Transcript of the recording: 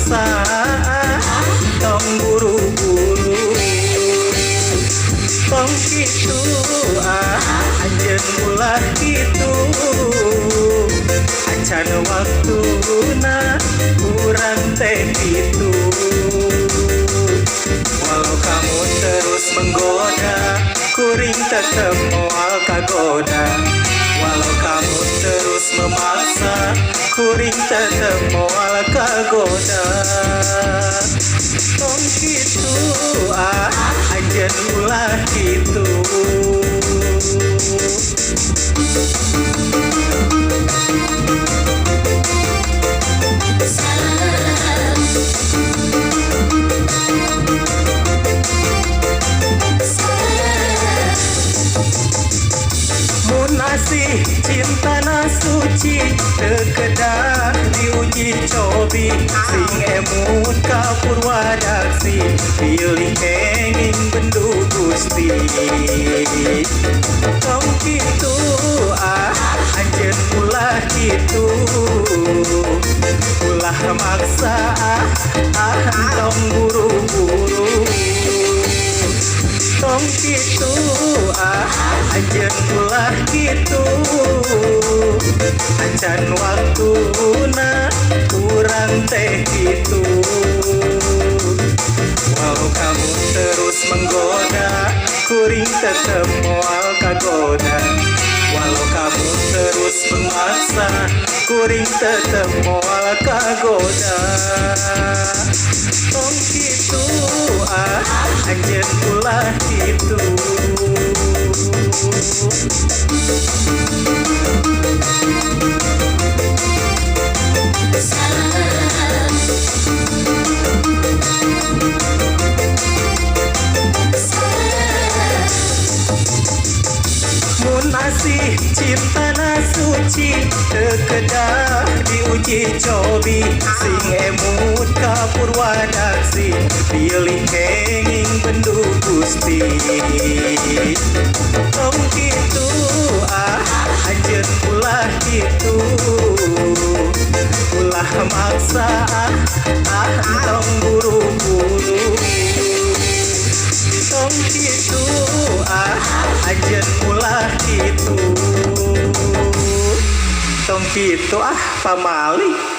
memaksa tong buru-buru tong kitu anjeun ulah kitu acan waktuna kurang teh kitu. Walau kamu terus menggoda kuring tetep moal kagoda. Walau kamu terus memaksa kuring tetep moal kagoda. Tong kitu anjeun ulah kitu. Asih cinta na suci tekedah diuji cobi sing emut ka purwadaksi pilih kenging bendu Gusti. Tong kitu anjeun ulah kitu ulah maksa tong buru-buru tong kitu anjeun ulah kitu acan waktuna kurang teh kitu. Walau kamu terus menggoda kuring tetep moal kagoda. Walau kamu terus memaksa kuring tetep moal kagoda. Tong kitu anjeun ulah kitu. Mun asih cinta na suci tekedah diuji cobi sing emut ka purwadaksi pilih kenging bendu Gusti. Tong kitu anjeun ulah kitu ulah maksa tong buru-buru tong kitu anjeun ulah kitu. Tong kitu pamali.